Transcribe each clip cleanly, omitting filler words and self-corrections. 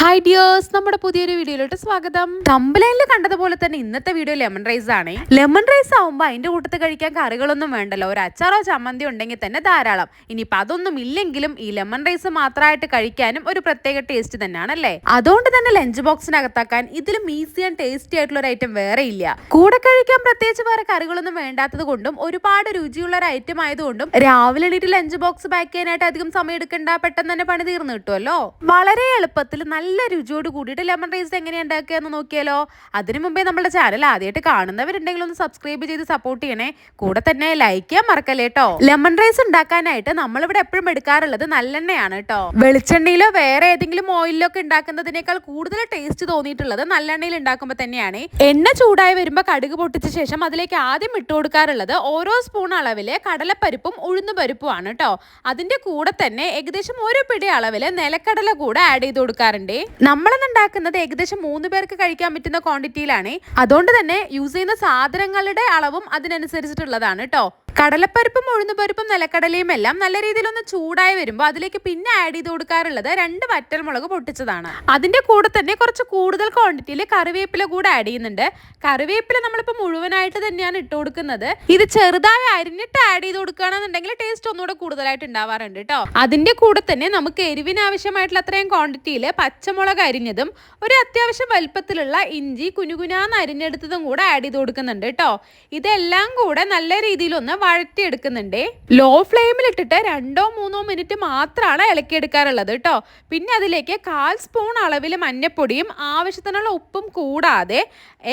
Hi dears, നമ്മുടെ പുതിയൊരു വീഡിയോയിലോട്ട് സ്വാഗതം. തമ്പലൈനിൽ കണ്ടതുപോലെ തന്നെ ഇന്നത്തെ വീഡിയോ ലെമൺ റൈസ് ആണ്. ലെമൺ റൈസ് ആവുമ്പോൾ അതിന്റെ കൂട്ടത്തിൽ കഴിക്കാൻ കറികളൊന്നും വേണ്ടല്ലോ, ഒരു അച്ചാറോ ചമ്മന്തി ഉണ്ടെങ്കിൽ തന്നെ ധാരാളം. ഇനിയിപ്പോൾ അതൊന്നും ഇല്ലെങ്കിലും ഈ ലെമൺ റൈസ് മാത്രമായിട്ട് കഴിക്കാനും ഒരു പ്രത്യേക ടേസ്റ്റ് തന്നെയാണല്ലേ. അതുകൊണ്ട് തന്നെ ലഞ്ച് ബോക്സിനകത്താക്കാൻ ഇതിലും ഈസി ആൻഡ് ടേസ്റ്റി ആയിട്ടുള്ള ഒരു ഐറ്റം വേറെ ഇല്ല. കൂടെ കഴിക്കാൻ പ്രത്യേകിച്ച് വേറെ കറികളൊന്നും വേണ്ടാത്തത് കൊണ്ടും ഒരുപാട് രുചിയുള്ള ഒരു ഐറ്റം ആയതുകൊണ്ടും രാവിലെ എണീറ്റ് ലഞ്ച് ബോക്സ് പാക്ക് ചെയ്യാനായിട്ട് അധികം സമയം എടുക്കണ്ട, പെട്ടെന്ന് തന്നെ പണി തീർന്നു കിട്ടുമല്ലോ. വളരെ എളുപ്പത്തിൽ നല്ല രുചിയോട് കൂടിയിട്ട് ലെമൺ റൈസ് എങ്ങനെയാണ് ഉണ്ടാക്കുക എന്ന് നോക്കിയാലോ. അതിനു മുമ്പേ നമ്മുടെ ചാനൽ ആദ്യമായിട്ട് കാണുന്നവരുണ്ടെങ്കിൽ ഒന്ന് സബ്സ്ക്രൈബ് ചെയ്ത് സപ്പോർട്ട് ചെയ്യണേ. കൂടെ തന്നെ ലൈക്ക് ചെയ്യാൻ മറക്കല്ലേ കേട്ടോ. ലെമൺ റൈസ് ഉണ്ടാക്കാനായിട്ട് നമ്മളിവിടെ എപ്പോഴും എടുക്കാറുള്ളത് നല്ലെണ്ണയാണ് കേട്ടോ. വെളിച്ചെണ്ണയിലോ വേറെ ഏതെങ്കിലും ഓയിലോ ഒക്കെ ഉണ്ടാക്കുന്നതിനേക്കാൾ കൂടുതൽ ടേസ്റ്റ് തോന്നിയിട്ടുള്ളത് നല്ലെണ്ണയിൽ ഉണ്ടാക്കുമ്പോൾ തന്നെയാണ്. എണ്ണ ചൂടായി വരുമ്പോൾ കടുക് പൊട്ടിച്ച ശേഷം അതിലേക്ക് ആദ്യം ഇട്ട് കൊടുക്കാറുള്ളത് ഓരോ സ്പൂൺ അളവില് കടലപ്പരിപ്പും ഉഴുന്നുപരിപ്പുമാണ് കേട്ടോ. അതിന്റെ കൂടെ തന്നെ ഏകദേശം ഒരു പിടി അളവില് നിലക്കടല കൂടെ ആഡ് ചെയ്ത് കൊടുക്കാറുണ്ട്. നമ്മളെന്ന് ഉണ്ടാക്കുന്നത് ഏകദേശം 3 പേർക്ക് കഴിക്കാൻ പറ്റുന്ന ക്വാണ്ടിറ്റിയിലാണ്. അതുകൊണ്ട് തന്നെ യൂസ് ചെയ്യുന്ന സാധനങ്ങളുടെ അളവും അതിനനുസരിച്ചിട്ടുള്ളതാണ് കേട്ടോ. കടലപ്പരിപ്പും ഉഴുന്നുപരിപ്പും നിലക്കടലയും എല്ലാം നല്ല രീതിയിൽ ഒന്ന് ചൂടായി വരുമ്പോൾ അതിലേക്ക് പിന്നെ ആഡ് ചെയ്ത് കൊടുക്കാറുള്ളത് 2 വറ്റൽമുളക് പൊട്ടിച്ചതാണ്. അതിന്റെ കൂടെ തന്നെ കുറച്ച് കൂടുതൽ ക്വാണ്ടിറ്റിയിൽ കറിവേപ്പില കൂടെ ആഡ് ചെയ്യുന്നുണ്ട്. കറിവേപ്പില നമ്മളിപ്പോൾ മുഴുവനായിട്ട് തന്നെയാണ് ഇട്ട് കൊടുക്കുന്നത്. ഇത് ചെറുതായി അരിഞ്ഞിട്ട് ആഡ് ചെയ്ത് കൊടുക്കുകയാണെന്നുണ്ടെങ്കിൽ ടേസ്റ്റ് ഒന്നുകൂടെ കൂടുതലായിട്ട് ഉണ്ടാവാറുണ്ട് കേട്ടോ. അതിന്റെ കൂടെ തന്നെ നമുക്ക് എരിവിന് ആവശ്യമായിട്ടുള്ള അത്രയും ക്വാണ്ടിറ്റിയിൽ പച്ചമുളക് അരിഞ്ഞതും ഒരു അത്യാവശ്യം വലുപ്പത്തിലുള്ള ഇഞ്ചി കുനുകുനാന്ന് അരിഞ്ഞെടുത്തതും കൂടെ ആഡ് ചെയ്ത് കൊടുക്കുന്നുണ്ട് കേട്ടോ. ഇതെല്ലാം കൂടെ നല്ല രീതിയിലൊന്ന് വഴറ്റിയെടുക്കുന്നുണ്ട്. ലോ ഫ്ലെയിമിൽ ഇട്ടിട്ട് 2-3 മിനിറ്റ് മാത്രമാണ് ഇളക്കിയെടുക്കാറുള്ളത് കേട്ടോ. പിന്നെ അതിലേക്ക് 1/4 സ്പൂൺ അളവിൽ മഞ്ഞപ്പൊടിയും ആവശ്യത്തിനുള്ള ഉപ്പും കൂടാതെ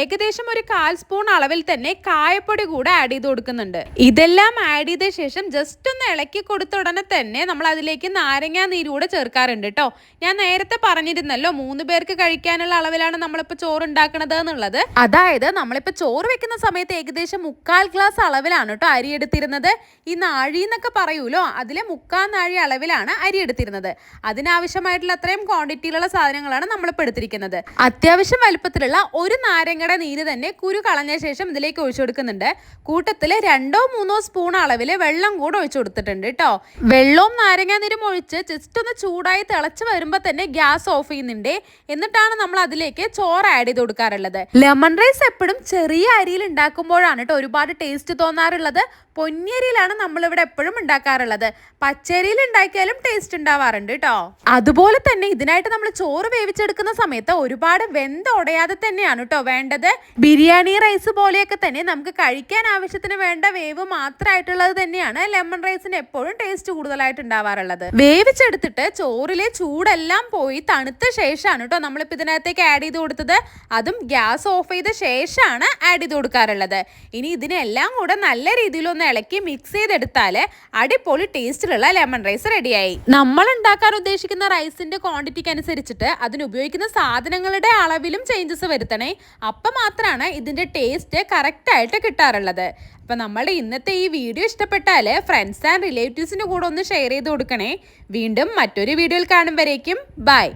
ഏകദേശം ഒരു 1/4 സ്പൂൺ അളവിൽ തന്നെ കായപ്പൊടി കൂടെ ആഡ് ചെയ്ത് കൊടുക്കുന്നുണ്ട്. ഇതെല്ലാം ആഡ് ചെയ്ത ശേഷം ജസ്റ്റ് ഒന്ന് ഇളക്കി കൊടുത്ത ഉടനെ തന്നെ നമ്മൾ അതിലേക്ക് നാരങ്ങാ നീര് കൂടെ ചേർക്കാറുണ്ട് കേട്ടോ. ഞാൻ നേരത്തെ പറഞ്ഞിരുന്നല്ലോ 3 പേർക്ക് കഴിക്കാനുള്ള അളവിലാണ് നമ്മളിപ്പോൾ ചോറ് ഉണ്ടാക്കുന്നത് എന്നുള്ളത്. അതായത് നമ്മളിപ്പോൾ ചോറ് വെക്കുന്ന സമയത്ത് ഏകദേശം 1/4 ഗ്ലാസ് അളവിലാണ് കേട്ടോ അരി എടുത്തിരുന്നത്. ഈ നാഴി എന്നൊക്കെ പറയൂലോ, അതിലെ 1/4 നാഴി അളവിലാണ് അരി എടുത്തിരുന്നത്. അതിനാവശ്യമായിട്ടുള്ള അത്രയും ക്വാണ്ടിറ്റിയിലുള്ള സാധനങ്ങളാണ് നമ്മളിപ്പോൾ എടുത്തിരിക്കുന്നത്. അത്യാവശ്യം വലുപ്പത്തിലുള്ള ഒരു നാരങ്ങയുടെ നീര് തന്നെ കുരു കളഞ്ഞ ശേഷം ഇതിലേക്ക് ഒഴിച്ചു കൊടുക്കുന്നുണ്ട്. കൂട്ടത്തിൽ 2-3 സ്പൂൺ അളവിൽ വെള്ളം കൂടെ ഒഴിച്ചു കൊടുത്തിട്ടുണ്ട് കേട്ടോ. വെള്ളവും നാരങ്ങാ നീരും ഒഴിച്ച് ജസ്റ്റ് ഒന്ന് ചൂടായി തിളച്ച് വരുമ്പോൾ തന്നെ ഗ്യാസ് ഓഫ് ചെയ്യുന്നുണ്ട്. എന്നിട്ടാണ് നമ്മൾ അതിലേക്ക് ചോറ് ആഡ് ചെയ്ത് കൊടുക്കാറുള്ളത്. ലെമൺ റൈസ് എപ്പോഴും ചെറിയ അരിയിൽ ഉണ്ടാക്കുമ്പോഴാണ് കേട്ടോ ഒരുപാട് ടേസ്റ്റ് തോന്നാറുള്ളത്. പൊന്നിയരിയിലാണ് നമ്മളിവിടെ എപ്പോഴും ഉണ്ടാക്കാറുള്ളത്. പച്ചരിയിൽ ഉണ്ടാക്കിയാലും ടേസ്റ്റ് ഉണ്ടാവാറുണ്ട് കേട്ടോ. അതുപോലെ തന്നെ ഇതിനായിട്ട് നമ്മൾ ചോറ് വേവിച്ചെടുക്കുന്ന സമയത്ത് ഒരുപാട് വെന്തുടയാതെ തന്നെയാണ് കേട്ടോ വേണ്ടത്. ബിരിയാണി റൈസ് പോലെയൊക്കെ തന്നെ നമുക്ക് കഴിക്കാൻ ആവശ്യത്തിന് വേണ്ട വേവ് മാത്രമായിട്ടുള്ളത് തന്നെയാണ് ലെമൺ റൈസിന് എപ്പോഴും ടേസ്റ്റ് കൂടുതലായിട്ട് ഉണ്ടാവാറുള്ളത്. വേവിച്ചെടുത്തിട്ട് ചോറിലെ ചൂടെല്ലാം പോയി തണുത്ത ശേഷമാണ് കേട്ടോ നമ്മളിപ്പോൾ ഇതിനകത്തേക്ക് ആഡ് ചെയ്ത് കൊടുത്തത്. അതും ഗ്യാസ് ഓഫ് ചെയ്ത ശേഷമാണ് ആഡ് ചെയ്ത് കൊടുക്കാറുള്ളത്. ഇനി ഇതിനെല്ലാം കൂടെ നല്ല രീതിയിൽ ഒന്ന് ഇളക്കി മിക്സ് ചെയ്തെടുത്താൽ അടിപൊളി ടേസ്റ്റിലുള്ള ലെമൺ റൈസ് റെഡിയായി. നമ്മൾ ഉണ്ടാക്കാൻ ഉദ്ദേശിക്കുന്ന റൈസിന്റെ ക്വാണ്ടിറ്റിക്ക് അനുസരിച്ചിട്ട് അതിന് ഉപയോഗിക്കുന്ന സാധനങ്ങളുടെ അളവിലും ചേഞ്ചസ് വരുത്തണേ. അപ്പം മാത്രമാണ് ഇതിന്റെ ടേസ്റ്റ് കറക്റ്റ് ആയിട്ട് കിട്ടാറുള്ളത്. അപ്പം നമ്മുടെ ഇന്നത്തെ ഈ വീഡിയോ ഇഷ്ടപ്പെട്ടാൽ ഫ്രണ്ട്സ് ആൻഡ് റിലേറ്റീവ്സിന്റെ കൂടെ ഒന്ന് ഷെയർ ചെയ്ത് കൊടുക്കണേ. വീണ്ടും മറ്റൊരു വീഡിയോയിൽ കാണും വരേക്കും ബൈ.